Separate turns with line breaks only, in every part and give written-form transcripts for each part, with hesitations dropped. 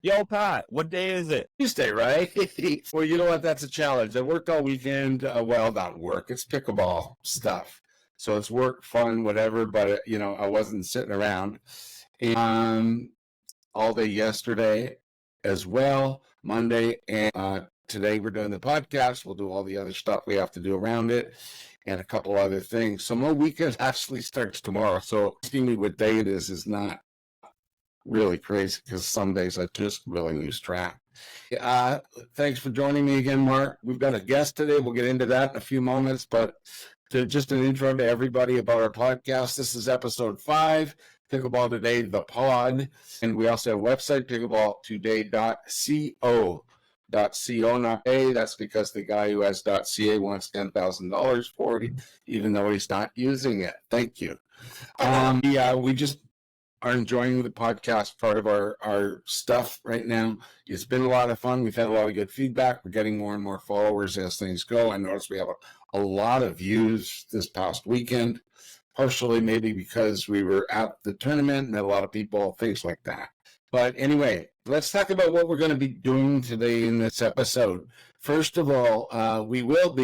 Yo, Pat, what day is it?
Tuesday, right? Well, you know what? That's a challenge. I worked all weekend. Well, not work. It's pickleball stuff. So it's work, fun, whatever. But, I wasn't sitting around. And all day yesterday as well, Monday. And today we're doing the podcast. We'll do all the other stuff we have to do around it and a couple other things. So my weekend actually starts tomorrow. So asking me what day it is not really crazy because some days I just really lose track. Thanks for joining me again, Mark. We've got a guest today. We'll get into that in a few moments, but just an intro to everybody about our podcast. This is episode 5, Pickleball Today, the pod. And we also have a website, pickleballtoday.co. .co, not A. That's because the guy who has .ca wants $10,000 for it, even though he's not using it. Thank you. We just are enjoying the podcast part of our stuff right now. It's been a lot of fun. We've had a lot of good feedback. We're getting more and more followers as things go. I noticed we have a lot of views this past weekend, partially maybe because we were at the tournament and met a lot of people, things like that. But anyway, let's talk about what we're going to be doing today in this episode. First of all, we have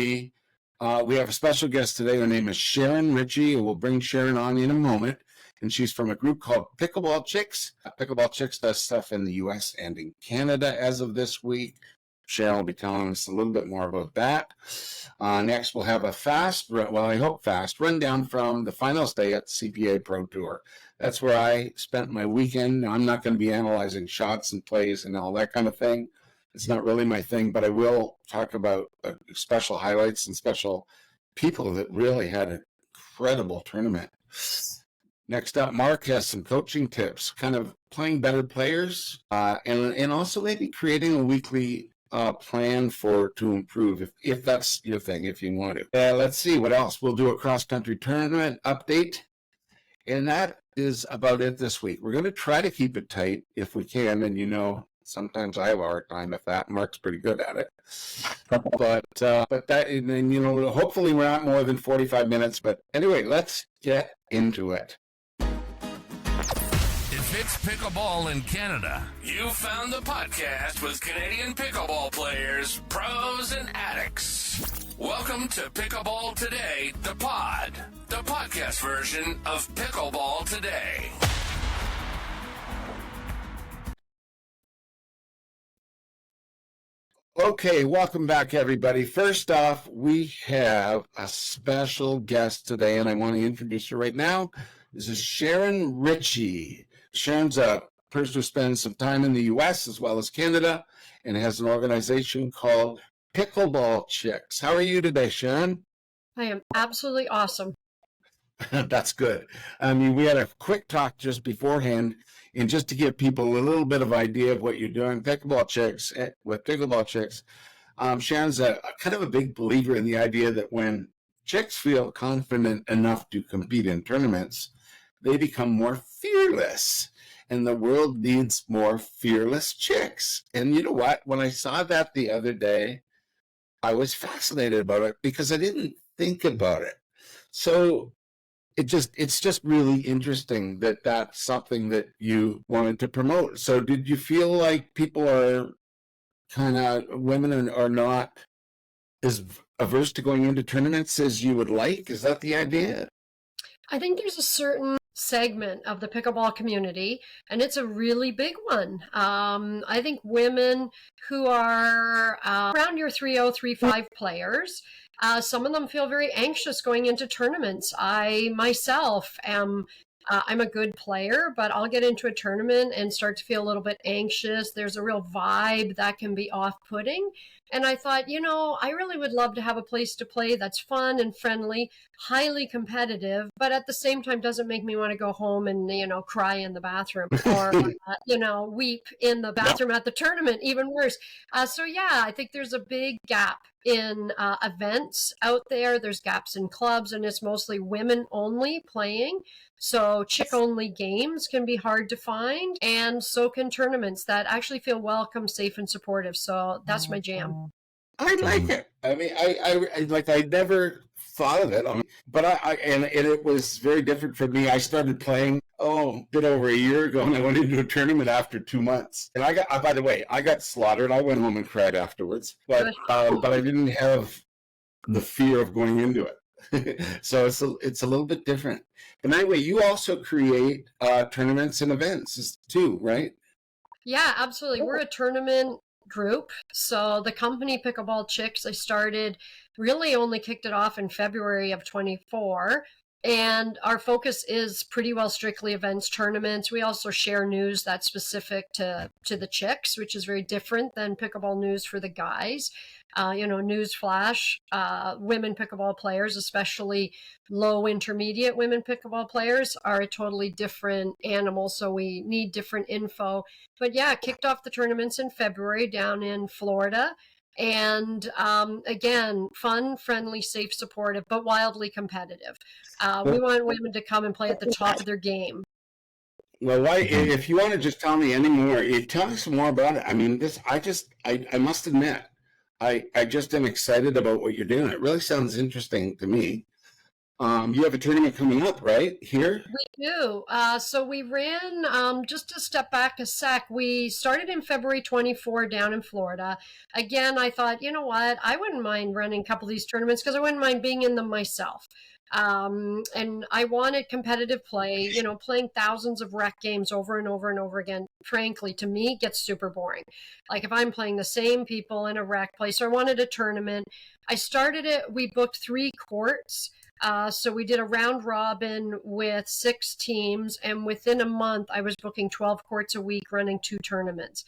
a special guest today. Her name is Sharon Ricci, and we'll bring Sharon on in a moment. And she's from a group called Pickleball Chicks. Pickleball Chicks does stuff in the U.S. and in Canada as of this week. Sharon will be telling us a little bit more about that. Next, we'll have a fast rundown from the finals day at the CPA Pro Tour. That's where I spent my weekend. I'm not going to be analyzing shots and plays and all that kind of thing. It's not really my thing, but I will talk about special highlights and special people that really had an incredible tournament. Next up, Mark has some coaching tips, kind of playing better players, and also maybe creating a weekly plan to improve, if that's your thing, if you want to. Let's see what else. We'll do a cross-country tournament update, and that is about it this week. We're going to try to keep it tight if we can, and sometimes I have a hard time with that. Mark's pretty good at it. But that, and then, hopefully we're not more than 45 minutes. But anyway, let's get into it.
If it's pickleball in Canada, you found the podcast with Canadian pickleball players, pros, and addicts. Welcome to Pickleball Today, the pod, the podcast version of Pickleball Today.
Okay, welcome back, everybody. First off, we have a special guest today, and I want to introduce her right now. This is Sharon Ricci. Sharon's a person who spends some time in the U.S. as well as Canada and has an organization called Pickleball Chicks. How are you today, Sharon?
I am absolutely awesome.
That's good. We had a quick talk just beforehand, and just to give people a little bit of idea of what you're doing, with Pickleball Chicks, Sharon's a kind of a big believer in the idea that when chicks feel confident enough to compete in tournaments, they become more fearless, and the world needs more fearless chicks. And you know what? When I saw that the other day, I was fascinated about it because I didn't think about it. So it's just really interesting that that's something that you wanted to promote. So did you feel like people are women are not as averse to going into tournaments as you would like? Is that the idea?
I think there's a certain segment of the pickleball community, and it's a really big one. I think women who are around your 3.0, 3.5 players, some of them feel very anxious going into tournaments. I myself am I'm a good player, but I'll get into a tournament and start to feel a little bit anxious. There's a real vibe that can be off-putting. And I thought, I really would love to have a place to play that's fun and friendly, highly competitive, but at the same time doesn't make me want to go home and, cry in the bathroom or, weep in the bathroom at the tournament, even worse. I think there's a big gap in events out there. There's gaps in clubs, and it's mostly women only playing. So chick-only games can be hard to find, and so can tournaments that actually feel welcome, safe, and supportive. So that's my jam.
I like it. I mean, I never thought of it. But and it was very different for me. I started playing a bit over a year ago, and I went into a tournament after 2 months. And by the way, I got slaughtered. I went home and cried afterwards, but I didn't have the fear of going into it. So it's a little bit different. But anyway, you also create tournaments and events too, right?
Yeah, absolutely. We're a tournament group. So the company Pickleball Chicks, I started, really only kicked it off in February of 24. And our focus is pretty well strictly events, tournaments. We also share news that's specific to the chicks, which is very different than pickleball news for the guys. News flash, women pickleball players, especially low intermediate women pickleball players, are a totally different animal. So we need different info. But yeah, kicked off the tournaments in February down in Florida. And again, fun, friendly, safe, supportive, but wildly competitive. We want women to come and play at the top of their game.
Well, if you want to just tell me any more, tell me some more about it. I mean, I must admit, I just am excited about what you're doing. It really sounds interesting to me. You have a tournament coming up, right, here?
We do. So we ran, just to step back a sec, we started in February 24 down in Florida. Again, I thought, you know what, I wouldn't mind running a couple of these tournaments because I wouldn't mind being in them myself. And I wanted competitive play, playing thousands of rec games over and over and over again, frankly, to me, gets super boring. Like if I'm playing the same people in a rec place, so I wanted a tournament. I started it, we booked 3 courts. So we did a round robin with 6 teams, and within a month, I was booking 12 courts a week, running 2 tournaments.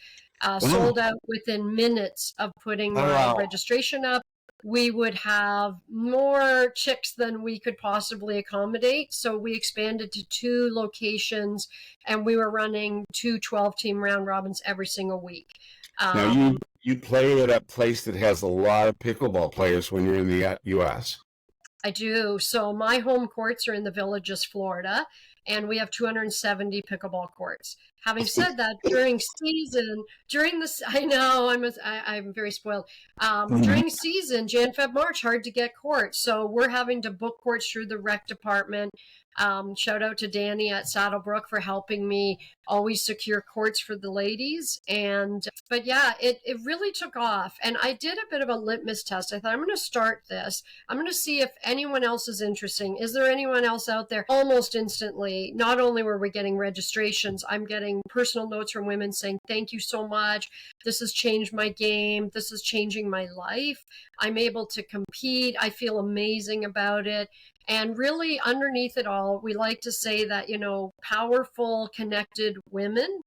Sold out within minutes of putting my registration up. We would have more chicks than we could possibly accommodate. So we expanded to 2 locations, and we were running 2 12-team round robins every single week.
Now, you play at a place that has a lot of pickleball players when you're in the U.S.
I do. So my home courts are in the Villages, Florida, and we have 270 pickleball courts. Having said that, I'm very spoiled. During season, Jan, Feb, March, hard to get courts. So we're having to book courts through the rec department. Shout out to Danny at Saddlebrook for helping me always secure courts for the ladies. But yeah, it really took off. And I did a bit of a litmus test. I thought, I'm going to start this. I'm going to see if anyone else is interesting. Is there anyone else out there? Almost instantly, not only were we getting registrations, I'm getting personal notes from women saying, thank you so much. This has changed my game. This is changing my life. I'm able to compete. I feel amazing about it. And really underneath it all, we like to say that, powerful, connected women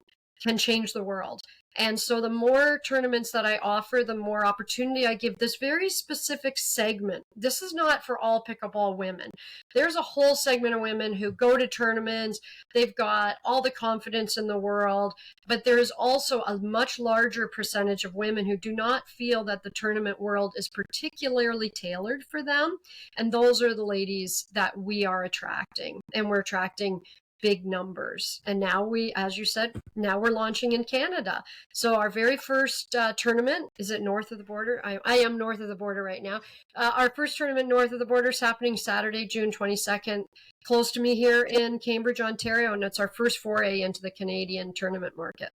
can change the world. And so the more tournaments that I offer, the more opportunity I give this very specific segment. This is not for all pickleball women. There's a whole segment of women who go to tournaments. They've got all the confidence in the world, but there is also a much larger percentage of women who do not feel that the tournament world is particularly tailored for them. And those are the ladies that we are attracting, and we're attracting big numbers. And now as you said, now we're launching in Canada. So our very first tournament, is it north of the border? I am north of the border right now. Our first tournament north of the border is happening Saturday, June 22nd, close to me here in Cambridge, Ontario. And it's our first foray into the Canadian tournament market.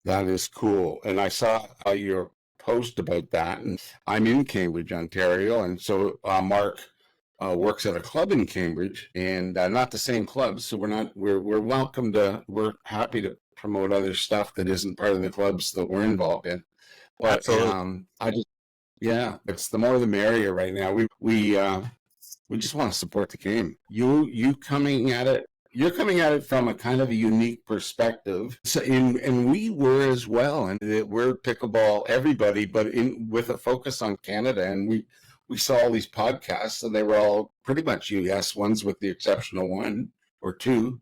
That is cool. And I saw your post about that. And I'm in Cambridge, Ontario. And so Mark works at a club in Cambridge, and not the same club. So we're happy to promote other stuff that isn't part of the clubs that we're involved in. But it's the more the merrier right now. We just want to support the game. You're coming at it from a kind of a unique perspective. So and we were as well, and we're pickleball everybody, but with a focus on Canada. And we saw all these podcasts, and they were all pretty much US ones, with the exception of 1 or 2.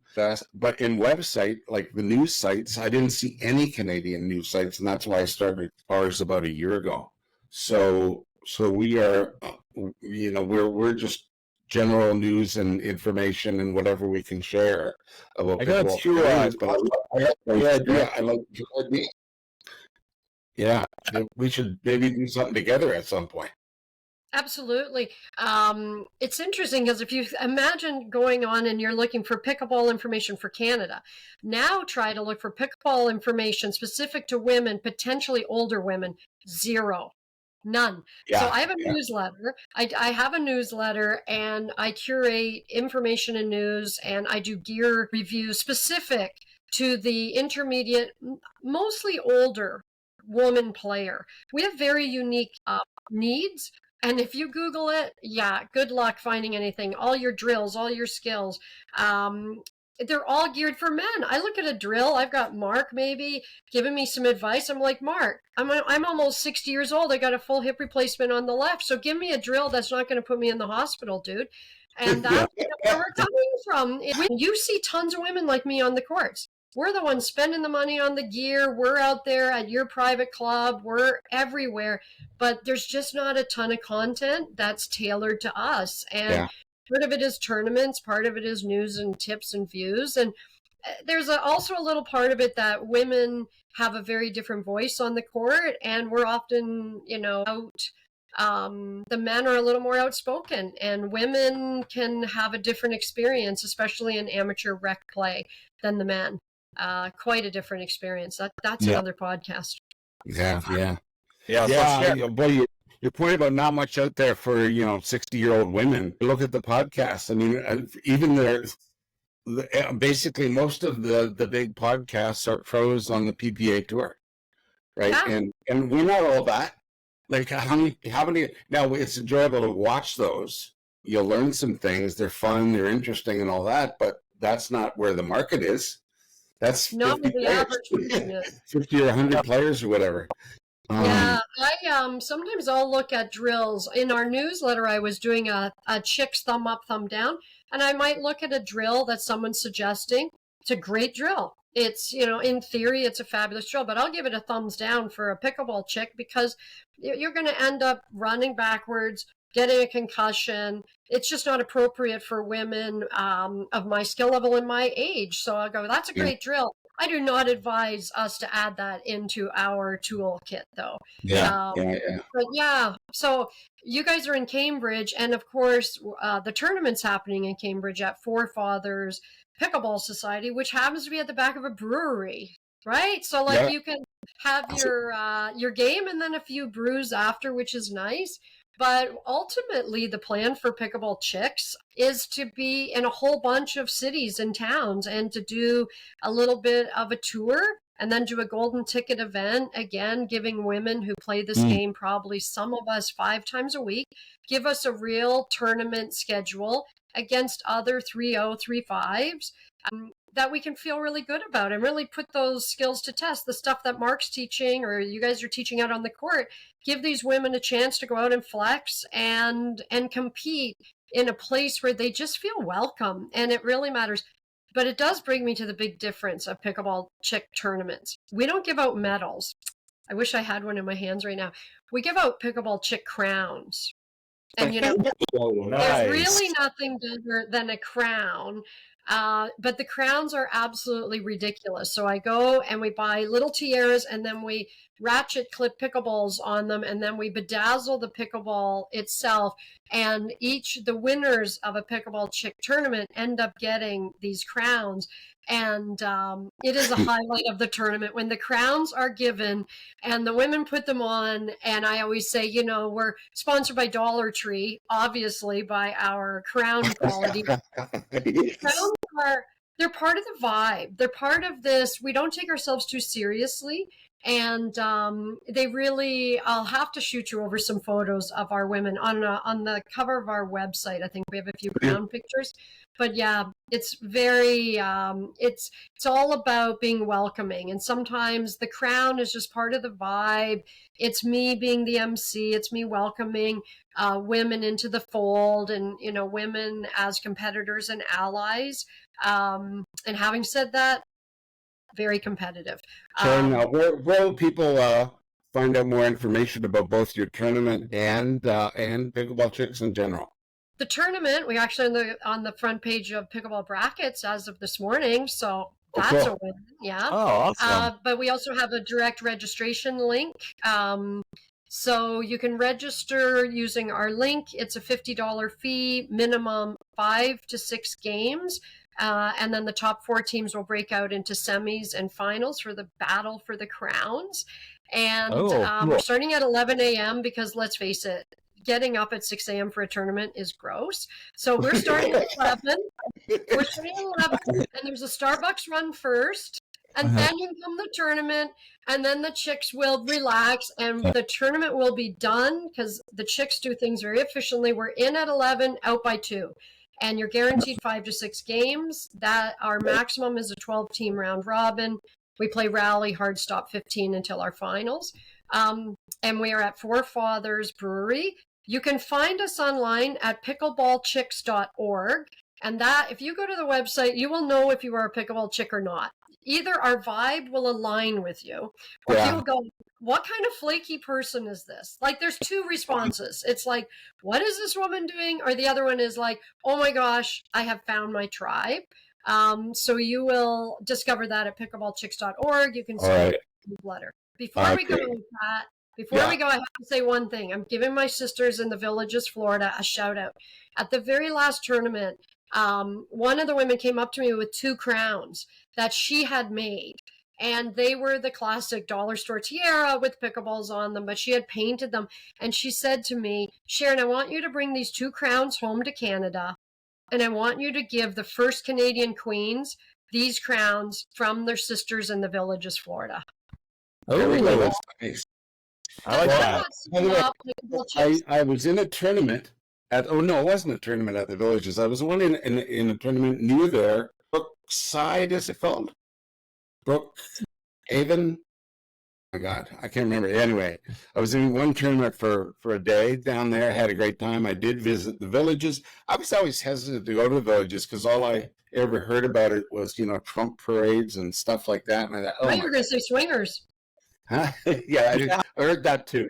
But in website, like the news sites, I didn't see any Canadian news sites, and that's why I started ours about a year ago. So we are, we're just general news and information and whatever we can share about.
I got
Yeah, we should maybe do something together at some point.
Absolutely. It's interesting because if you imagine going on and you're looking for pickleball information for Canada, now try to look for pickleball information specific to women, potentially older women, zero. None. So I have a newsletter. I have a newsletter and I curate information and news, and I do gear reviews specific to the intermediate, mostly older woman player. We have very unique needs. And if you Google it, yeah, good luck finding anything. All your drills, all your skills, they're all geared for men. I look at a drill. I've got Mark maybe giving me some advice. I'm like, Mark, I'm almost 60 years old. I got a full hip replacement on the left. So give me a drill that's not going to put me in the hospital, dude. And that's where we're coming from. You see tons of women like me on the courts. We're the ones spending the money on the gear. We're out there at your private club. We're everywhere. But there's just not a ton of content that's tailored to us. And part of it is tournaments. Part of it is news and tips and views. And there's also a little part of it that women have a very different voice on the court. And we're often, out. The men are a little more outspoken, and women can have a different experience, especially in amateur rec play, than the men. Quite a different experience. That's another podcast.
Yeah.
So
Your point about not much out there for 60-year-old women. Look at the podcast. I mean, even basically most of the big podcasts are pros on the PPA tour, right?
Yeah.
And we're not all that. Like how many? Now it's enjoyable to watch those. You'll learn some things. They're fun. They're interesting, and all that. But that's not where the market is. That's
not
50
the average person.
50 or 100 players or whatever.
I sometimes I'll look at drills. In our newsletter, I was doing a Chicks thumb up, thumb down, and I might look at a drill that someone's suggesting. It's a great drill. It's, in theory, it's a fabulous drill, but I'll give it a thumbs down for a pickleball chick because you're going to end up running backwards, getting a concussion. It's just not appropriate for women of my skill level and my age. So I'll go, that's a great drill. I do not advise us to add that into our toolkit, though. But so you guys are in Cambridge, and of course, the tournament's happening in Cambridge at Forefathers Pickleball Society, which happens to be at the back of a brewery, right? So you can have your game and then a few brews after, which is nice. But ultimately, the plan for Pickleball Chicks is to be in a whole bunch of cities and towns and to do a little bit of a tour and then do a golden ticket event, again, giving women who play this game, probably some of us 5 times a week, give us a real tournament schedule against other 3-0, 3-5s that we can feel really good about and really put those skills to test. The stuff that Mark's teaching or you guys are teaching out on the court, give these women a chance to go out and flex and compete in a place where they just feel welcome. And it really matters. But it does bring me to the big difference of pickleball chick tournaments. We don't give out medals. I wish I had one in my hands right now. We give out pickleball chick crowns. And, there's really nothing better than a crown. But the crowns are absolutely ridiculous. So I go and we buy little tiaras and then we ratchet clip pickleballs on them and then we bedazzle the pickleball itself. And the winners of a pickleball chick tournament end up getting these crowns. And it is a highlight of the tournament when the crowns are given and the women put them on. And I always say, we're sponsored by Dollar Tree, obviously by our crown quality. Crowns they're part of the vibe. They're part of this. We don't take ourselves too seriously. And they really, I'll have to shoot you over some photos of our women on the cover of our website. I think we have a few crown pictures. But yeah, it's very, it's all about being welcoming. And sometimes the crown is just part of the vibe. It's me being the MC. It's me welcoming women into the fold and, women as competitors and allies. And having said that, very competitive.
So now, where will people find out more information about both your tournament and Pickleball Chicks in general?
The tournament, we're actually on the front page of Pickleball Brackets as of this morning, so that's a win. Yeah.
Oh, awesome.
But we also have a direct registration link. So you can register using our link. It's a $50 fee, minimum 5 to 6 games. And then the top 4 teams will break out into semis and finals for the battle for the crowns. And we're starting at 11 a.m. because let's face it, getting up at 6 a.m. for a tournament is gross. So we're starting at 11. We're starting at 11, and there's a Starbucks run first. And then you come the tournament, and then the chicks will relax, and the tournament will be done because the chicks do things very efficiently. We're in at 11, out by 2. And you're guaranteed 5 to 6 games. That our maximum is a 12-team round robin. We play rally, hard stop 15 until our finals. And we are at Four Fathers Brewery. You can find us online at pickleballchicks.org. And that, if you go to the website, you will know if you are a pickleball chick or not. Either our vibe will align with you, or you'll go, what kind of flaky person is this? Like, there's 2 responses. It's like, what is this woman doing? Or the other one is like, oh my gosh, I have found my tribe. So you will discover that at pickleballchicks.org. You can send a letter. Before we go, Pat, I have to say one thing. I'm giving my sisters in the Villages, Florida, a shout out. At the very last tournament, one of the women came up to me with 2 crowns that she had made. And they were the classic dollar store tiara with pickleballs on them, but she had painted them. And she said to me, Sharon, I want you to bring these 2 crowns home to Canada. And I want you to give the first Canadian queens these crowns from their sisters in the Villages, Florida.
Oh, that's nice.
I like that.
I was in a tournament at, it wasn't a tournament at the Villages. I was one in a tournament near there. Brookside, is it called? Brookhaven? Oh my God, I can't remember. Anyway, I was in one tournament for a day down there. Had a great time. I did visit the Villages. I was always hesitant to go to the Villages because all I ever heard about it was, Trump parades and stuff like that. And I thought,
you were going to say swingers.
Huh? Yeah, I heard that too.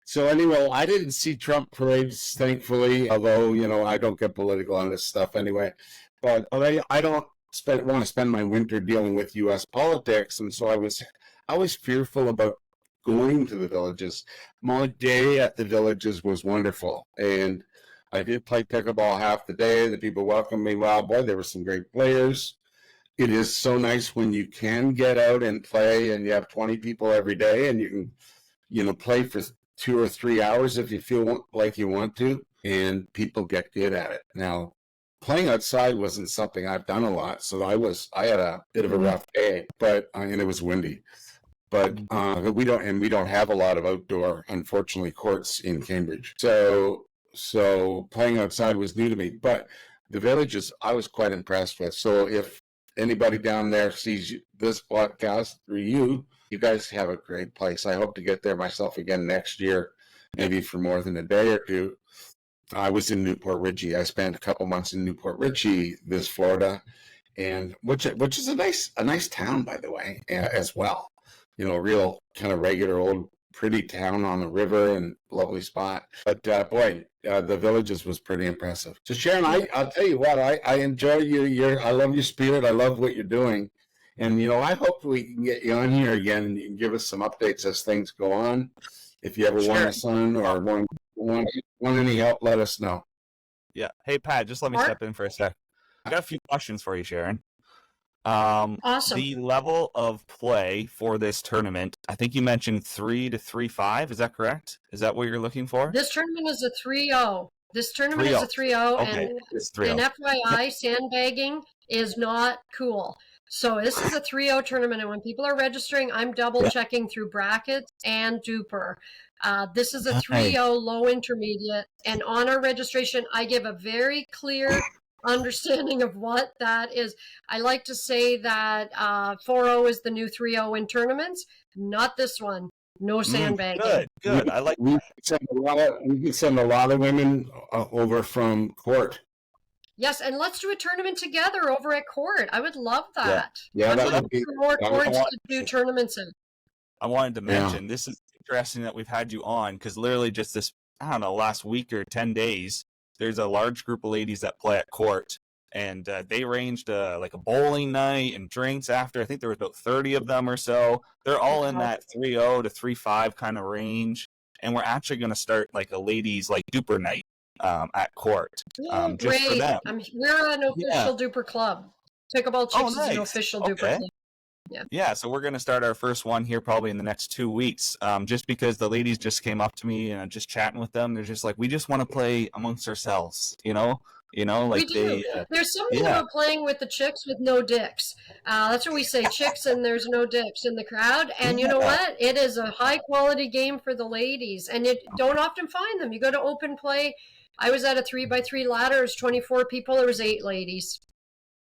So anyway, I didn't see Trump parades, thankfully, although, I don't get political on this stuff anyway. But I don't want to spend my winter dealing with U.S. politics. And so I was fearful about going to the Villages. My day at the Villages was wonderful. And I did play pickleball half the day. The people welcomed me well. Boy, there were some great players. It is so nice when you can get out and play and you have 20 people every day and you can, play for 2 or 3 hours if you feel like you want to, and people get good at it. Now, playing outside wasn't something I've done a lot, so I had a bit of a rough day, and it was windy. But we don't have a lot of outdoor, unfortunately, courts in Cambridge. So playing outside was new to me. But the Villages, I was quite impressed with. So if anybody down there sees this podcast through you guys have a great place. I hope to get there myself again next year, maybe for more than a day or 2. I was in Newport Richey. I spent a couple months in Newport Richey, this Florida, and which is a nice town, by the way, as well. Real kind of regular old pretty town on the river and lovely spot. But the Villages was pretty impressive. So Sharon, I'll tell you what, I enjoy I love your spirit. I love what you're doing. And, I hope we can get you on here again and you can give us some updates as things go on. If you ever want a son or want any help, let us know.
Yeah. Hey, Pat, just let me step in for a sec. I got a few questions for you, Sharon.
Awesome.
The level of play for this tournament, I think you mentioned 3 to 3-5. Is that correct? Is that what you're looking for?
This tournament is a 3-0. This tournament is a 3-0.
Okay.
And FYI, sandbagging is not cool. So this is a 3-0 tournament, and when people are registering, I'm double checking through brackets and Duper. This is a 3-0 low intermediate, and on our registration, I give a very clear understanding of what that is. I like to say that 4-0 is the new 3-0 in tournaments, not this one. No sandbagging.
Good. I like.
We can send a lot of women over from court.
Yes, and let's do a tournament together over at court. I would love that.
Yeah,
I'd love for more courts to do tournaments in.
I wanted to mention, this is interesting that we've had you on, because literally just this, last week or 10 days, there's a large group of ladies that play at court and they arranged like a bowling night and drinks after. I think there was about 30 of them or so. They're all in that 3-0 to 3-5 kind of range, and we're actually going to start like a ladies like duper night at court, just for
Great.
them.
We're an official duper club. Pickleball Chicks is an official duper club.
Yeah, so we're going to start our first one here probably in the next 2 weeks, just because the ladies just came up to me and I'm just chatting with them. They're just like, we just want to play amongst ourselves, like
we do. There's something about playing with the chicks with no dicks. That's what we say, chicks and there's no dicks in the crowd. And you know what? It is a high quality game for the ladies, and you don't often find them. You go to open play. I was at a 3x3 ladder. It was 24 people. There was 8 ladies.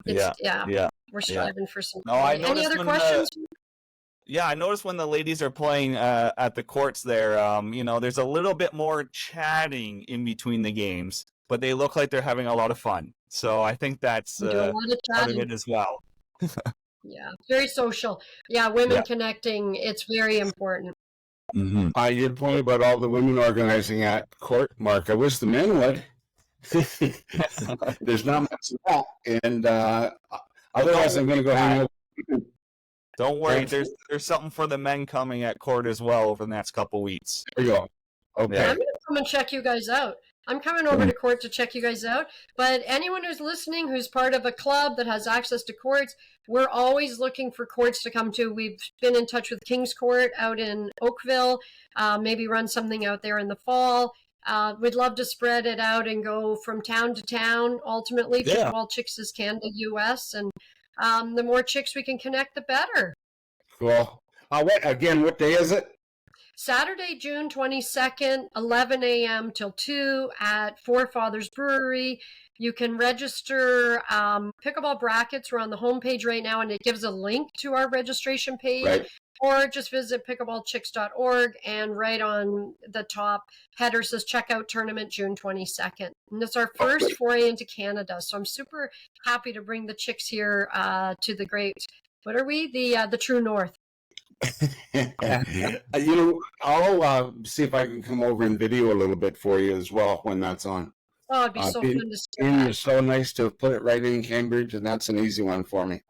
We're striving for some. Any other questions?
I noticed when the ladies are playing at the courts there, there's a little bit more chatting in between the games, but they look like they're having a lot of fun. So I think that's part of it as well.
Yeah, very social. Yeah, women connecting, it's very important.
Mm-hmm. I did point about all the women organizing at court, Mark. I wish the men would. There's not much of that, and otherwise I'm going to go hang out.
Don't worry, there's something for the men coming at court as well over the next couple weeks.
There you go. Okay.
I'm going to come and check you guys out. I'm coming over to court to check you guys out. But anyone who's listening, who's part of a club that has access to courts, we're always looking for courts to come to. We've been in touch with King's Court out in Oakville, maybe run something out there in the fall. We'd love to spread it out and go from town to town. Ultimately, Pickleball Chicks is Canada, US, and the more chicks we can connect, the better.
Cool. What day is it?
Saturday, June 22nd, 11 a.m. till 2 at Four Fathers Brewery. You can register. Pickleball brackets are on the homepage right now, and it gives a link to our registration page.
Right.
Or just visit pickleballchicks.org, and right on the top header says checkout tournament June 22nd. And it's our first foray into Canada. So I'm super happy to bring the chicks here to the great, what are we? The true north.
I'll see if I can come over and video a little bit for you as well when that's on.
Oh, it'd be so fun to see.
And you're so nice to put it right in Cambridge, and that's an easy one for me.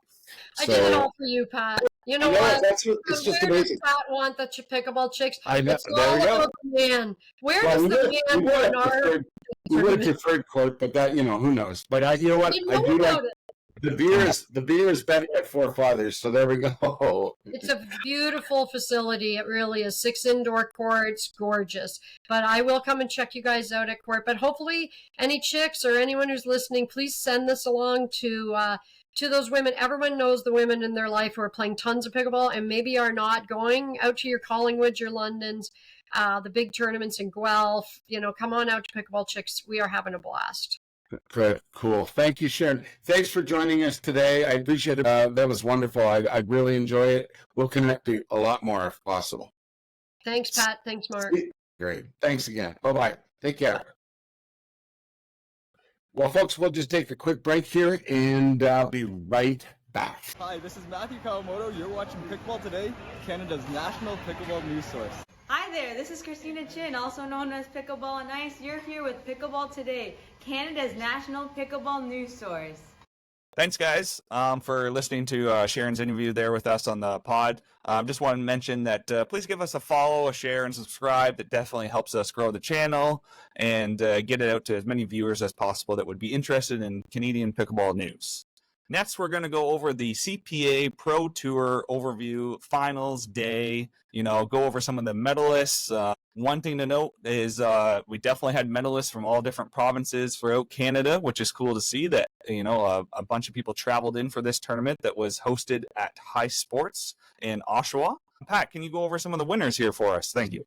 I did it all for you, Pat. You know what?
It's just amazing.
Pat want the Pickleball Chicks.
I know.
It's all about the man. Where does the man go in our?
We would have preferred court, but that who knows? But you know what? I do like it. The beer is better at Four Fathers, so there we go.
It's a beautiful facility. It really is. 6 indoor courts, gorgeous. But I will come and check you guys out at court. But hopefully, any chicks or anyone who's listening, please send this along to those women. Everyone knows the women in their life who are playing tons of pickleball and maybe are not going out to your Collingwoods, your Londons, the big tournaments in Guelph. Come on out to Pickleball Chicks. We are having a blast.
Good. Cool. Thank you, Sharon. Thanks for joining us today. I appreciate it. That was wonderful. I really enjoy it. We'll connect a lot more if possible.
Thanks, Pat. Thanks, Mark.
Great. Thanks again. Bye-bye. Take care. Well, folks, we'll just take a quick break here, and I'll be right back.
Hi, this is Matthew Kawamoto. You're watching Pickleball Today, Canada's national pickleball news source.
Hi there, this is Christina Chin, also known as Pickleball and Ice. You're here with Pickleball Today, Canada's national pickleball news source.
Thanks, guys, for listening to Sharon's interview there with us on the pod. Just want to mention that please give us a follow, a share, and subscribe. That definitely helps us grow the channel and get it out to as many viewers as possible that would be interested in Canadian pickleball news. Next, we're going to go over the CPA Pro Tour Overview Finals Day, go over some of the medalists. One thing to note is we definitely had medalists from all different provinces throughout Canada, which is cool to see that, a bunch of people traveled in for this tournament that was hosted at High Sports in Oshawa. Pat, can you go over some of the winners here for us? Thank you.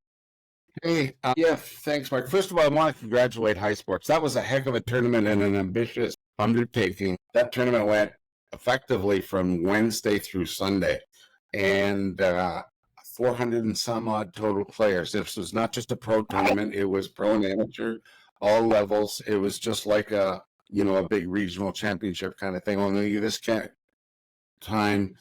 Hey, thanks, Mark. First of all, I want to congratulate High Sports. That was a heck of a tournament and an ambitious undertaking. That tournament went effectively from Wednesday through Sunday, and 400 and some odd total players. This was not just a pro tournament; it was pro and amateur, all levels. It was just like a big regional championship kind of thing. Only this time,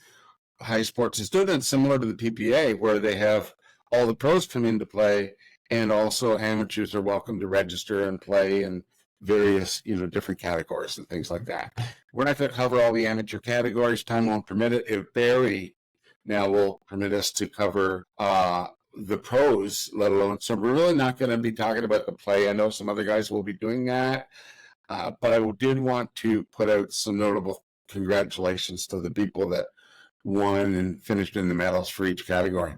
High Sports is doing it similar to the PPA, where they have all the pros come into play, and also amateurs are welcome to register and play and various, different categories and things like that. We're not going to cover all the amateur categories. Time won't permit it. It barely now will permit us to cover the pros, let alone. So we're really not going to be talking about the play. I know some other guys will be doing that, but I did want to put out some notable congratulations to the people that won and finished in the medals for each category.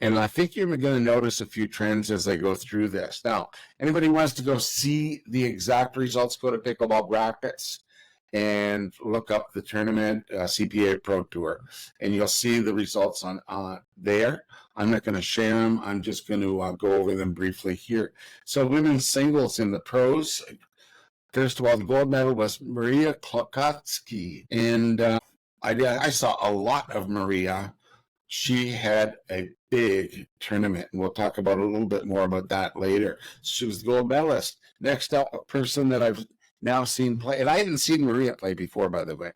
And I think you're going to notice a few trends as I go through this. Now, anybody who wants to go see the exact results, go to Pickleball Brackets and look up the tournament, CPA Pro Tour, and you'll see the results on there. I'm not going to share them. I'm just going to go over them briefly here. So women's singles in the pros. First of all, the gold medal was Maria Klokotsky, and I saw a lot of Maria. She had a big tournament, and we'll talk about a little bit more about that later. She was the gold medalist. Next up, a person that I've now seen play, and I hadn't seen Maria play before, by the way.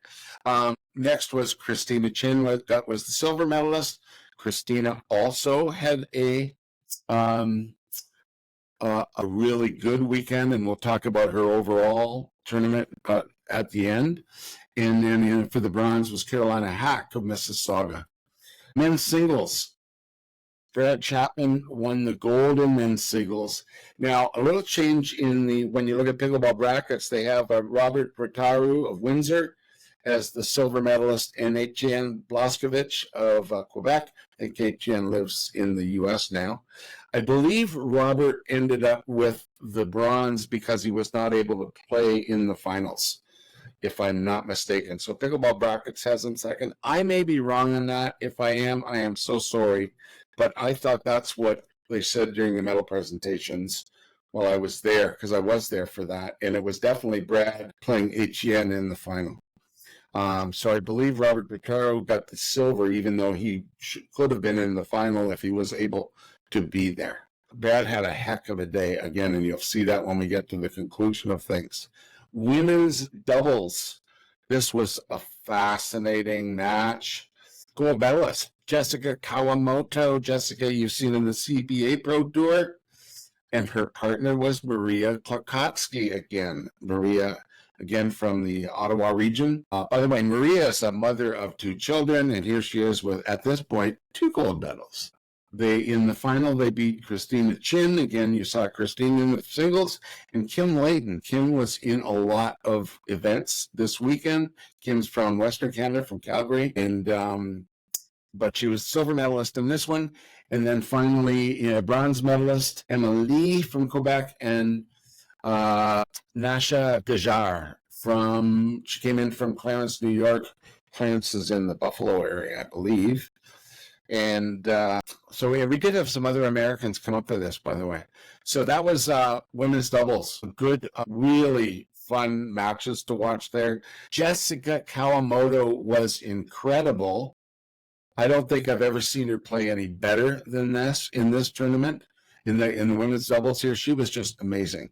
Next was Christina Chin, that was the silver medalist. Christina also had a really good weekend, and we'll talk about her overall tournament at the end. And then for the bronze was Carolina Hack of Mississauga. Men's singles. Brad Chapman won the gold in men's singles. Now, a little change when you look at Pickleball Brackets, they have Robert Portaru of Windsor as the silver medalist and Etienne Blaskovich of Quebec. I think Etienne lives in the U.S. now. I believe Robert ended up with the bronze because he was not able to play in the finals, if I'm not mistaken. So Pickleball Brackets has him second. I may be wrong on that. If I am so sorry. But I thought that's what they said during the medal presentations while I was there, because I was there for that. And it was definitely Brad playing Etienne in the final. So I believe Robert Picaro got the silver, even though he could have been in the final if he was able to be there. Brad had a heck of a day again, and you'll see that when we get to the conclusion of things. Women's doubles. This was a fascinating match. Gold medalist, Jessica Kawamoto. Jessica, you've seen in the CPA Pro Tour. And her partner was Maria Klokotsky again. Maria, again, from the Ottawa region. By the way, Maria is a mother of 2 children, and here she is with, at this point, 2 gold medals. In the final, they beat Christina Chin. Again, you saw Christine in the singles, and Kim Layden. Kim was in a lot of events this weekend. Kim's from Western Canada, from Calgary, and but she was silver medalist in this one. And then finally, bronze medalist Emma Lee from Quebec, and Nasha Gajar she came in from Clarence, New York. Clarence is in the Buffalo area, I believe. And so we did have some other Americans come up for this, by the way. So that was women's doubles. Good, really fun matches to watch there. Jessica Kawamoto was incredible. I don't think I've ever seen her play any better than this in this tournament. In the women's doubles here, she was just amazing.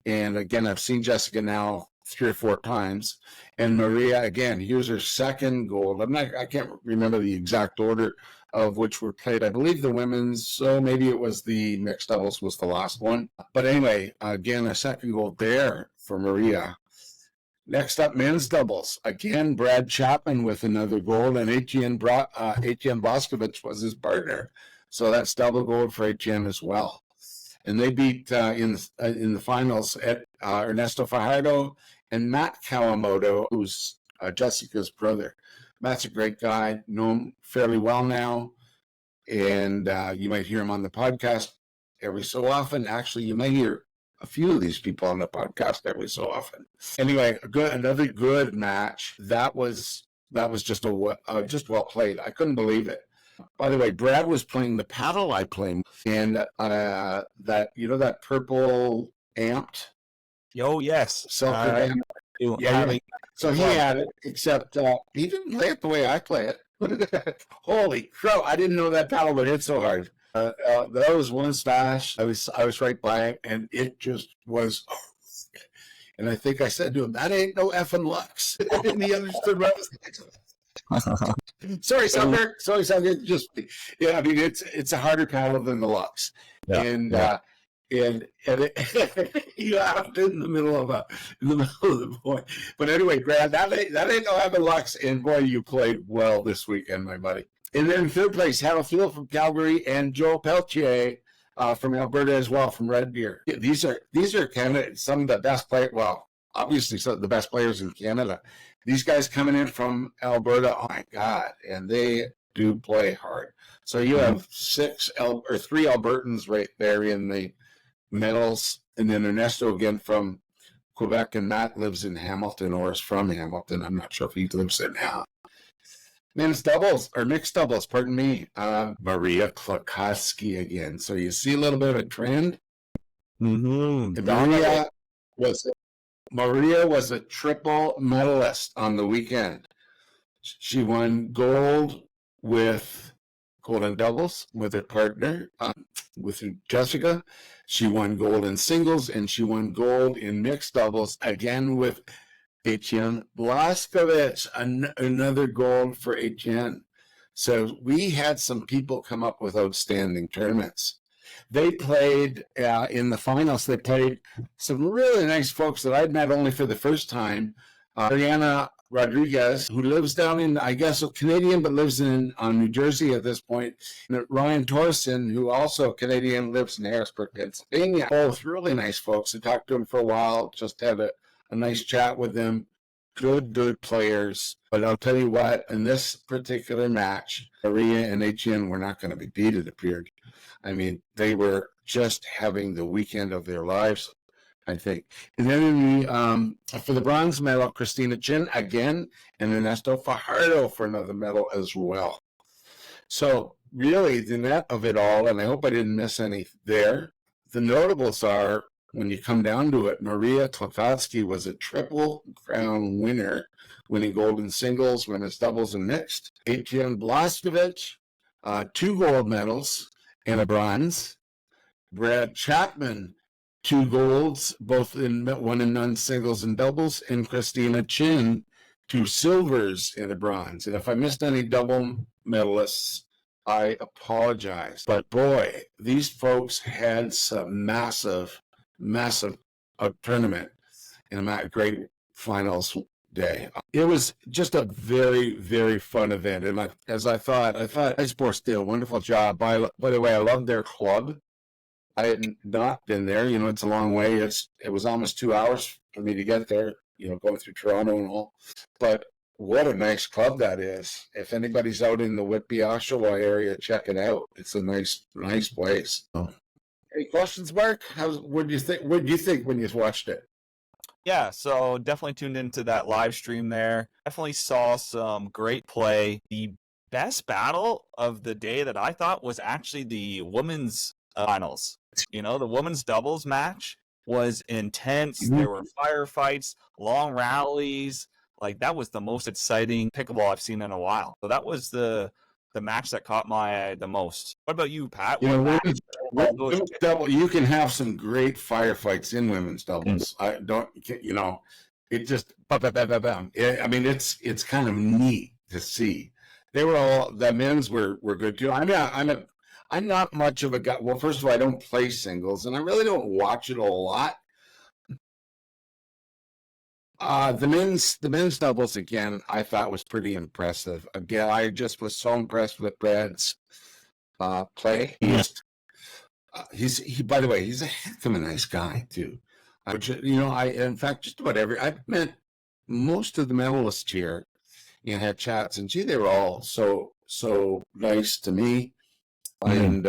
And again, I've seen Jessica now 3 or 4 times. And Maria, again, here's her second gold. I can't remember the exact order of which were played. I believe the women's, so maybe it was the mixed doubles was the last one. But anyway, again, a second gold there for Maria. Next up, men's doubles. Again, Brad Chapman with another gold, and Etienne Blaskovich was his partner. So that's double gold for Etienne as well. And they beat in the finals at Ernesto Fajardo and Matt Kawamoto, who's Jessica's brother. Matt's a great guy, know him fairly well now, and you might hear him on the podcast every so often. Actually, you may hear a few of these people on the podcast every so often. Anyway, another good match. That was just well played. I couldn't believe it. By the way, Brad was playing the paddle I play, and that purple amped.
Oh yes,
Amp. Yeah. So he had it, except he didn't play it the way I play it. Holy crow! I didn't know that paddle would hit so hard. That was one smash. I was right by it, and it just was. And I think I said to him, "That ain't no effing Lux." And he understood what I was. Sorry, Sucker. Just I mean, it's a harder paddle than the Lux, and and you laughed in the middle of the point. But anyway, Grant, that ain't no having Lux, and boy, you played well this weekend, my buddy. And then in third place, Hannah Field from Calgary and Joe Peltier from Alberta as well, from Red Deer. These are Canada, some of the best players. Well, obviously some of the best players in Canada. These guys coming in from Alberta, oh my God, and they do play hard. So you have three Albertans right there in the medals, and then Ernesto again from Quebec, and Matt lives in Hamilton or is from Hamilton. I'm not sure if he lives in now. Men's doubles, or mixed doubles, pardon me. Maria Klokowski again. So you see a little bit of a trend.
Mm-hmm.
Maria was a triple medalist on the weekend. She won gold with golden doubles with her partner, with Jessica. She won gold in singles, and she won gold in mixed doubles again with Etienne Blaskovich, another gold for Etienne. So we had some people come up with outstanding tournaments. They played in the finals. They played some really nice folks that I'd met only for the first time. Ariana Rodriguez, who lives down in, I guess, a Canadian, but lives in New Jersey at this point. And Ryan Torsen, who also Canadian, lives in Harrisburg, Pennsylvania. Both really nice folks. I talked to them for a while, just had a nice chat with them. Good players. But I'll tell you what, in this particular match, Maria and Etienne were not going to be beat, it appeared. I mean, they were just having the weekend of their lives, I think. And then for the bronze medal, Christina Chin again, and Ernesto Fajardo for another medal as well. So really, the net of it all, and I hope I didn't miss any there, the notables are, when you come down to it, Maria Klokowski was a triple crown winner, winning gold in singles, women's doubles, and mixed. Etienne Blaskovich, 2 gold medals and a bronze. Brad Chapman, 2 golds, one in non-singles and doubles, and Christina Chin, 2 silvers and a bronze. And if I missed any double medalists, I apologize. But boy, these folks had some massive tournament and a great finals day. It was just a very, very fun event. And I thought Sports did a wonderful job. By the way, I love their club. I had not been there. You know, it's a long way. It was almost 2 hours for me to get there, you know, going through Toronto and all. But what a nice club that is. If anybody's out in the Whitby, Oshawa area, check it out. It's a nice place. Any questions, Mark? What do you think when you watched it?
Yeah, so definitely tuned into that live stream there. Definitely saw some great play. The best battle of the day that I thought was actually the women's finals. You know, the women's doubles match was intense. There were firefights, long rallies. Like, that was the most exciting pickleball I've seen in a while. So that was the match that caught my eye the most. What about you, Pat?
Women's double, you can have some great firefights in women's doubles. I don't, you know, it just, I mean, it's kind of neat to see. The men's were good too. I'm not much of a guy. Well, first of all, I don't play singles, and I really don't watch it a lot. The men's doubles again, I thought was pretty impressive. Again, I just was so impressed with Brad's play. By the way, he's a heck of a nice guy too. In fact, just about I've met most of the medalists here and had chats, and gee, they were all so nice to me and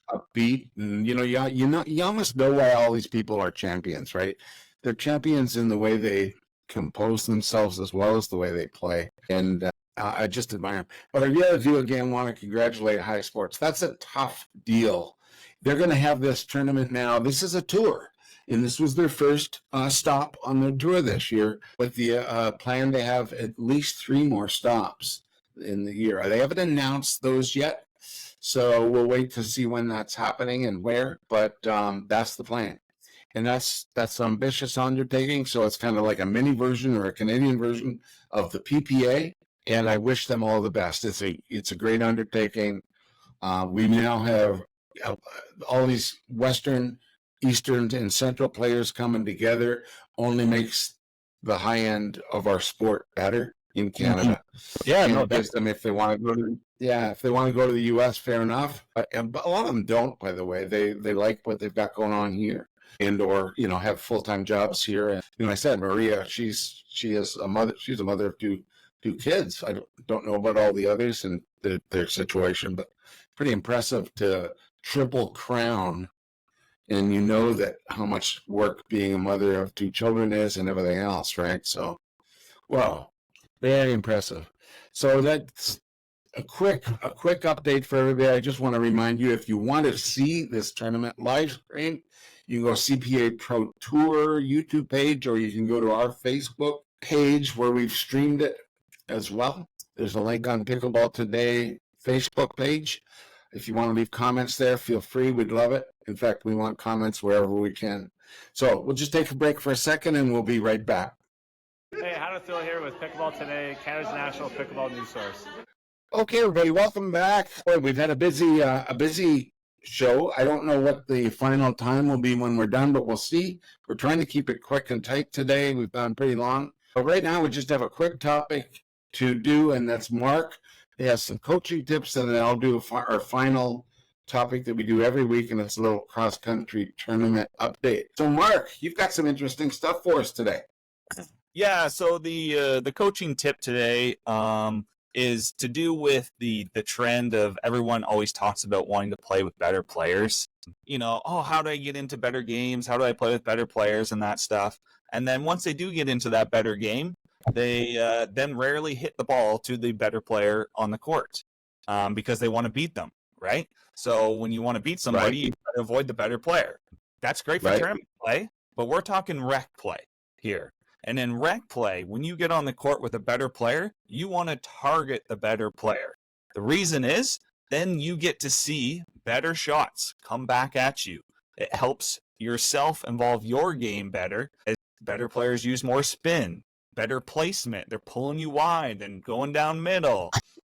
upbeat. And you almost know why all these people are champions, right? They're champions in the way they compose themselves as well as the way they play. And I just admire them. But I really do, again, want to congratulate High Sports. That's a tough deal. They're going to have this tournament now. This is a tour. And this was their first stop on their tour this year. With the plan to have at least 3 more stops in the year. They haven't announced those yet. So we'll wait to see when that's happening and where. But that's the plan. And that's ambitious undertaking. So it's kind of like a mini version or a Canadian version of the PPA. And I wish them all the best. It's a great undertaking. We now have all these Western Eastern and Central players coming together only makes the high end of our sport better in Canada.
Yeah,
And
no,
it gives them, if they want to go to, if they want to go to the U.S., fair enough. But a lot of them don't, by the way. They like what they've got going on here, and or have full-time jobs here. And I said, Maria, she is a mother. She's a mother of two kids. I don't know about all the others and their situation, but pretty impressive to triple crown. And that how much work being a mother of two children is and everything else, right? So, well, very impressive. So that's a quick update for everybody. I just want to remind you, if you want to see this tournament live stream, you can go CPA Pro Tour YouTube page, or you can go to our Facebook page where we've streamed it as well. There's a link on Pickleball Today Facebook page. If you want to leave comments there, feel free. We'd love it. In fact, we want comments wherever we can. So we'll just take a break for a second, and we'll be right back.
Hey, Hannah Phil here with Pickleball Today, Canada's national pickleball news source.
Okay, everybody, welcome back. Boy, we've had a busy show. I don't know what the final time will be when we're done, but we'll see. We're trying to keep it quick and tight today. We've gone pretty long. But right now, we just have a quick topic to do, and that's Mark. He has some coaching tips, and then I'll do our final topic that we do every week, and it's a little cross-country tournament update. So, Mark, you've got some interesting stuff for us today.
Yeah, so the coaching tip today is to do with the trend of everyone always talks about wanting to play with better players. How do I get into better games? How do I play with better players and that stuff? And then once they do get into that better game, they then rarely hit the ball to the better player on the court because they want to beat them, right? So when you want to beat somebody, you try to avoid the better player. That's great for tournament play, but we're talking rec play here. And in rec play, when you get on the court with a better player, you want to target the better player. The reason is then you get to see better shots come back at you. It helps yourself involve your game better as better players use more spin, better placement. They're pulling you wide and going down middle.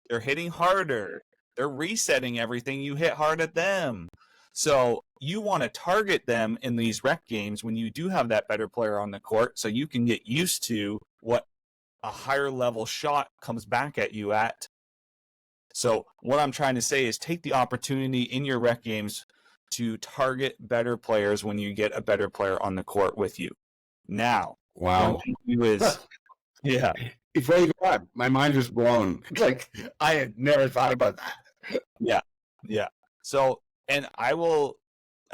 They're hitting harder. They're resetting everything you hit hard at them. So you want to target them in these rec games when you do have that better player on the court, so you can get used to what a higher level shot comes back at you at. So what I'm trying to say is take the opportunity in your rec games to target better players when you get a better player on the court with you. Now,
wow.
Yeah.
Before you go on, my mind was blown. Like, I had never thought about that.
Yeah. So, and I will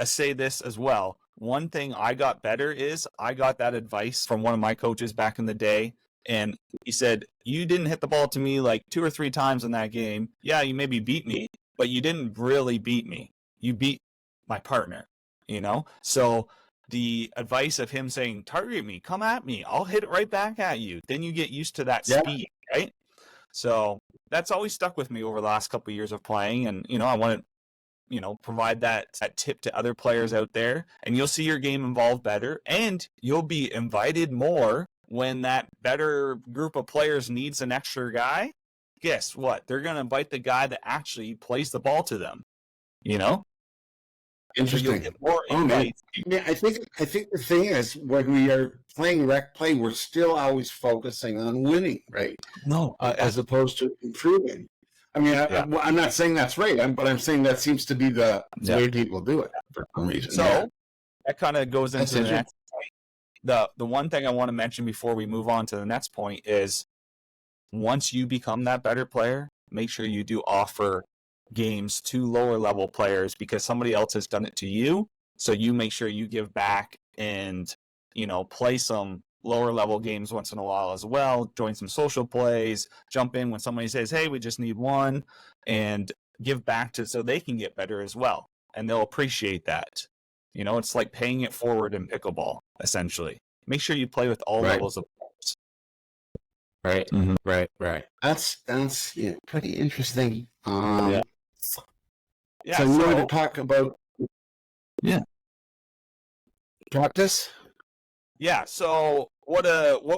say this as well. One thing I got better is I got that advice from one of my coaches back in the day. And he said, you didn't hit the ball to me like 2 or 3 times in that game. Yeah, you maybe beat me, but you didn't really beat me. You beat my partner, So the advice of him saying, target me, come at me, I'll hit it right back at you. Then you get used to that speed, right? So that's always stuck with me over the last couple of years of playing. And, I want to, provide that tip to other players out there, and you'll see your game evolve better, and you'll be invited more when that better group of players needs an extra guy. Guess what? They're going to invite the guy that actually plays the ball to them,
Interesting.
So more invites.
Man. I think the thing is, when we are playing rec play, we're still always focusing on winning, right?
No,
as opposed to improving. I mean, I'm not saying that's right, but I'm saying that seems to be the way people do it for some reason.
So that kind of goes into the next point. The one thing I want to mention before we move on to the next point is once you become that better player, make sure you do offer games to lower level players because somebody else has done it to you. So you make sure you give back and, play some lower level games once in a while as well, join some social plays, jump in when somebody says, hey, we just need one, and give back so they can get better as well. And they'll appreciate that. It's like paying it forward in pickleball, essentially. Make sure you play with all levels of players.
Right. Mm-hmm. Right. That's pretty interesting. So you wanted to talk about practice?
Yeah, so what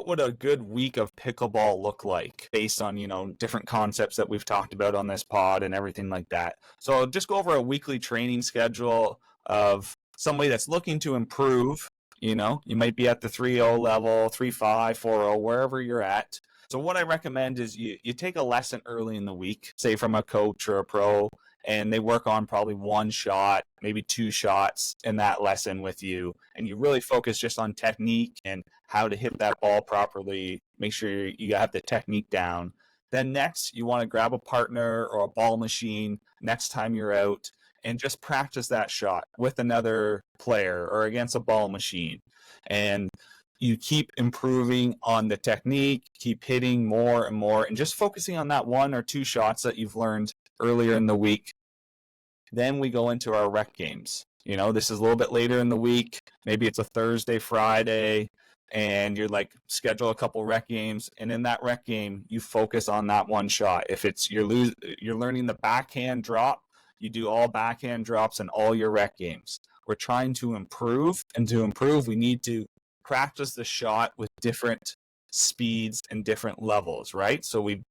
would a good week of pickleball look like based on, different concepts that we've talked about on this pod and everything like that. So just go over a weekly training schedule of somebody that's looking to improve, you might be at the 3.0 level, 3.5, 4.0, wherever you're at. So what I recommend is you take a lesson early in the week, say from a coach or a pro, and they work on probably one shot, maybe two shots in that lesson with you. And you really focus just on technique and how to hit that ball properly, make sure you have the technique down. Then next, you want to grab a partner or a ball machine next time you're out and just practice that shot with another player or against a ball machine. And you keep improving on the technique, keep hitting more and more, and just focusing on that one or two shots that you've learned earlier in the week. Then we go into our rec games. This is a little bit later in the week. Maybe it's a Thursday, Friday, and you're like, schedule a couple rec games. And in that rec game, you focus on that one shot. If it's you're learning the backhand drop, you do all backhand drops in all your rec games. We're trying to improve, and to improve, we need to practice the shot with different speeds and different levels, right? So we've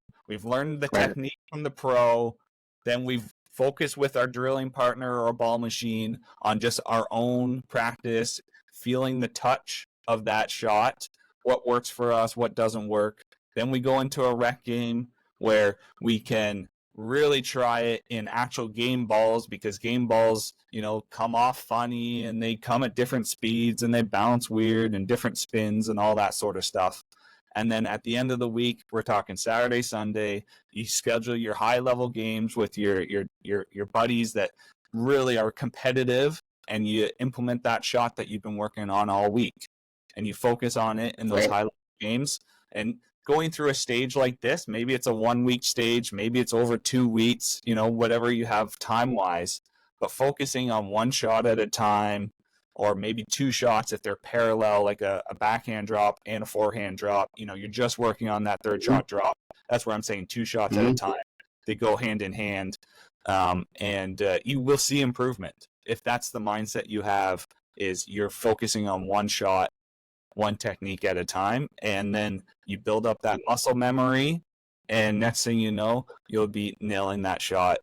learned the technique from the pro, then we've focused with our drilling partner or ball machine on just our own practice, feeling the touch of that shot, what works for us, what doesn't work. Then we go into a rec game where we can really try it in actual game balls, because game balls, come off funny and they come at different speeds and they bounce weird and different spins and all that sort of stuff. And then at the end of the week, we're talking Saturday, Sunday, you schedule your high level games with your buddies that really are competitive, and you implement that shot that you've been working on all week, and you focus on it in those high level games. And going through a stage like this, maybe it's a 1 week stage, maybe it's over 2 weeks, whatever you have time wise, but focusing on one shot at a time, or maybe two shots if they're parallel, like a backhand drop and a forehand drop. You're just working on that third shot drop. That's where I'm saying two shots at a time. They go hand in hand, and you will see improvement if that's the mindset you have, is you're focusing on one shot, one technique at a time, and then you build up that muscle memory, and next thing you know, you'll be nailing that shot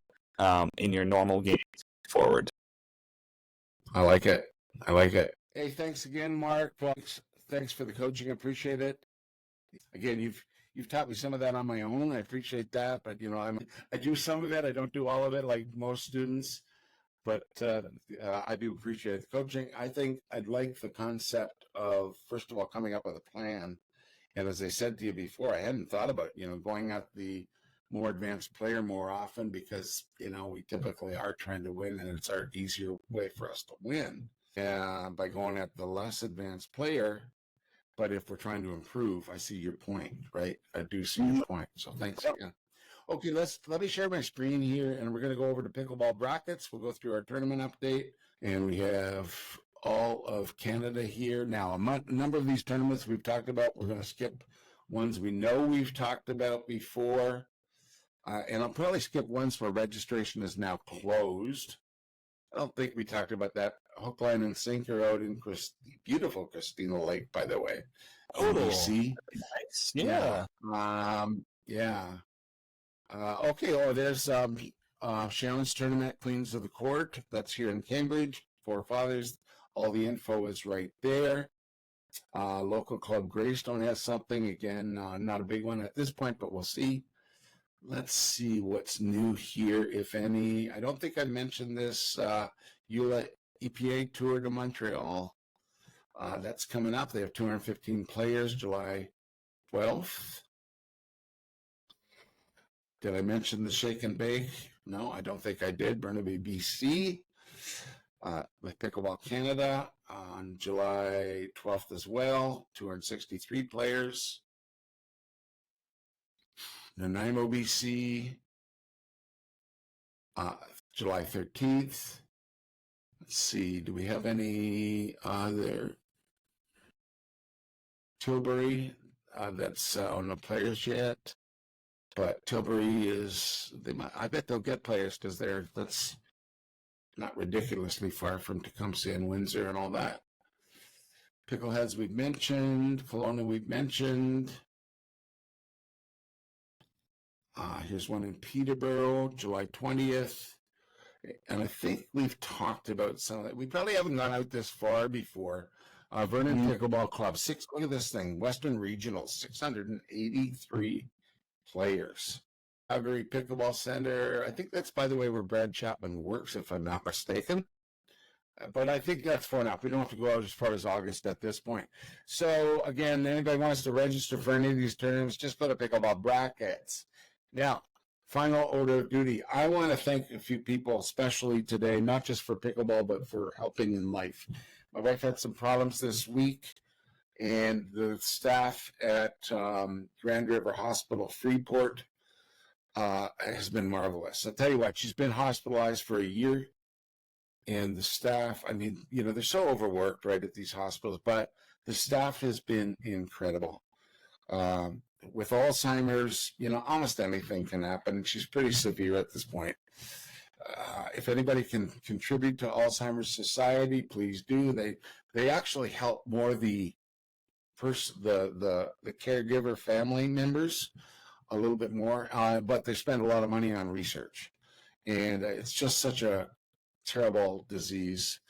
in your normal games forward.
I like it. Hey, thanks again, Mark. Thanks for the coaching. I appreciate it. Again, you've taught me some of that on my own. I appreciate that, but I do some of it. I don't do all of it like most students, but I do appreciate the coaching. I think I'd like the concept of, first of all, coming up with a plan. And as I said to you before, I hadn't thought about going at the more advanced player more often, because we typically are trying to win, and it's our easier way for us to win by going at the less advanced player. But if we're trying to improve, I see your point, right? I do see your point. So thanks again. Okay, let me share my screen here, and we're going to go over to pickleball brackets. We'll go through our tournament update, and we have all of Canada here. Now, a number of these tournaments we've talked about, we're going to skip ones we know we've talked about before, and I'll probably skip ones where registration is now closed. I don't think we talked about that. Hook, line, and sinker out in beautiful Christina Lake, by the way. BC.
Nice. Yeah.
Okay. There's Sharon's tournament, Queens of the Court. That's here in Cambridge. Four Fathers. All the info is right there. Local club Greystone has something. Again, not a big one at this point, but we'll see. Let's see what's new here, if any. I don't think I mentioned this. EULA EPA Tour de Montreal. That's coming up. They have 215 players, July 12th. Did I mention the Shake and Bake? No, I don't think I did. Burnaby, BC. With Pickleball Canada on July 12th as well. 263 players. Nanaimo, BC, July 13th. Let's see, do we have any other? Tilbury, that's on the players yet, but Tilbury I bet they'll get players, because that's not ridiculously far from Tecumseh and Windsor and all that. Pickleheads we've mentioned, Kelowna we've mentioned. Here's one in Peterborough, July 20th. And I think we've talked about some of that. We probably haven't gone out this far before. Vernon Pickleball Club, look at this thing, Western Regional, 683 players. Calgary Pickleball Center, I think that's, by the way, where Brad Chapman works, if I'm not mistaken. But I think that's far enough. We don't have to go out as far as August at this point. So, again, anybody wants to register for any of these tournaments, just go to Pickleball Brackets. Now, final order of duty. I want to thank a few people, especially today, not just for pickleball, but for helping in life. My wife had some problems this week, and the staff at Grand River Hospital, Freeport, has been marvelous. I'll tell you what, she's been hospitalized for a year, and the staff, I mean, you know, they're so overworked right at these hospitals, but the staff has been incredible. With Alzheimer's, you know, almost anything can happen. She's pretty severe at this point. If anybody can contribute to Alzheimer's Society, please do. They actually help more the caregiver family members a little bit more, but they spend a lot of money on research, and it's just such a terrible disease.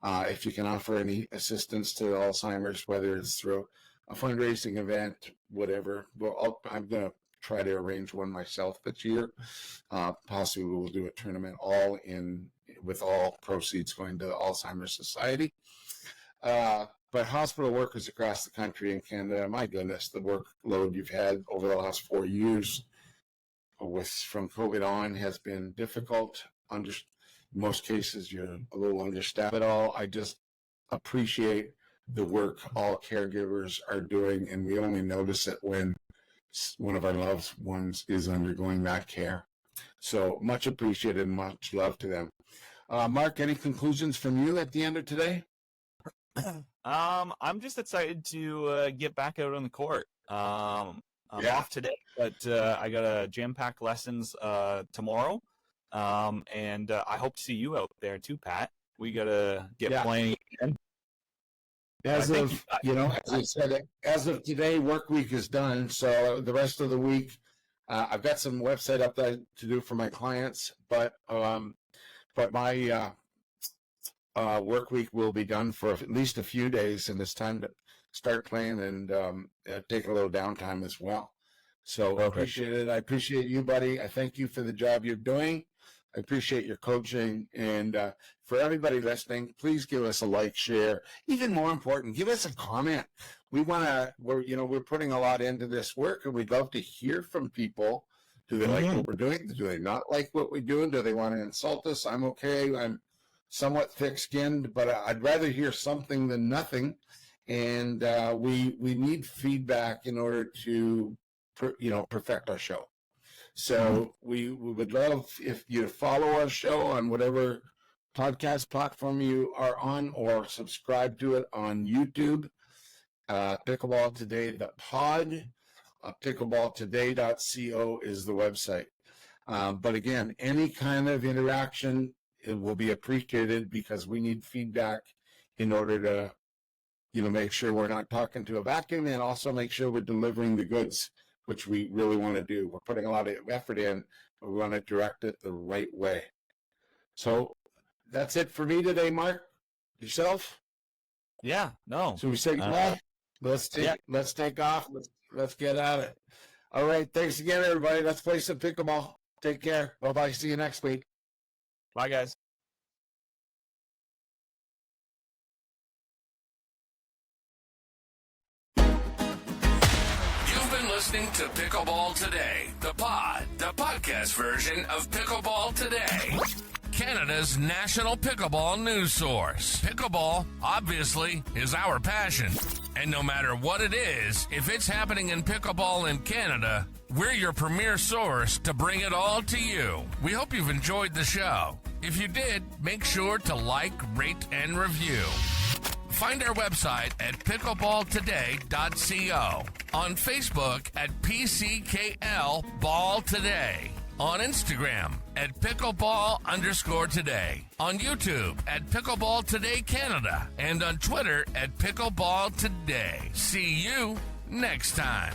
If you can offer any assistance to Alzheimer's, whether it's through a fundraising event, whatever, well, I'm going to try to arrange one myself this year. Possibly we'll do a tournament with all proceeds going to the Alzheimer's Society. But hospital workers across the country in Canada, my goodness, the workload you've had over the last 4 years from COVID on has been difficult. In most cases, you're a little understaffed at all. I just appreciate the work all caregivers are doing, and we only notice it when one of our loved ones is undergoing that care. So much appreciated, much love to them. Mark, any conclusions from you at the end of today?
I'm just excited to get back out on the court. I'm off today, but I got a jam-packed lessons tomorrow, and I hope to see you out there too, Pat. We gotta get playing again.
As of I said, as of today, work week is done. So the rest of the week, I've got some website up there to do for my clients, but my work week will be done for at least a few days, and it's time to start playing and take a little downtime as well. So I appreciate it. I appreciate you, buddy. I thank you for the job you're doing. I appreciate your coaching. And for everybody listening, please give us a like, share. Even more important, give us a comment. We're putting a lot into this work, and we'd love to hear from people. Do they like what we're doing? Do they not like what we're doing? Do they want to insult us? I'm okay. I'm somewhat thick-skinned, but I'd rather hear something than nothing. And we need feedback in order to, perfect our show. So we would love if you follow our show on whatever podcast platform you are on, or subscribe to it on YouTube. Pickleball Today, the pod. Pickleballtoday.co is the website. But again, any kind of interaction, it will be appreciated, because we need feedback in order to, make sure we're not talking to a vacuum, and also make sure we're delivering the goods, which we really want to do. We're putting a lot of effort in, but we want to direct it the right way. So that's it for me today, Mark. Yourself?
Yeah, no.
So we say goodbye. Let's take off. Let's get at it. All right. Thanks again, everybody. Let's play some pickleball. Take care. Bye-bye. See you next week.
Bye, guys.
You've been listening to Pickleball Today, the podcast version of Pickleball Today, Canada's national pickleball news source. Pickleball, obviously, is our passion. And no matter what it is, if it's happening in pickleball in Canada, we're your premier source to bring it all to you. We hope you've enjoyed the show. If you did, make sure to like, rate, and review. Find our website at pickleballtoday.co. On Facebook at PCKL Ball Today. On Instagram at pickleball_today. On YouTube at Pickleball Today Canada. And on Twitter at Pickleball Today. See you next time.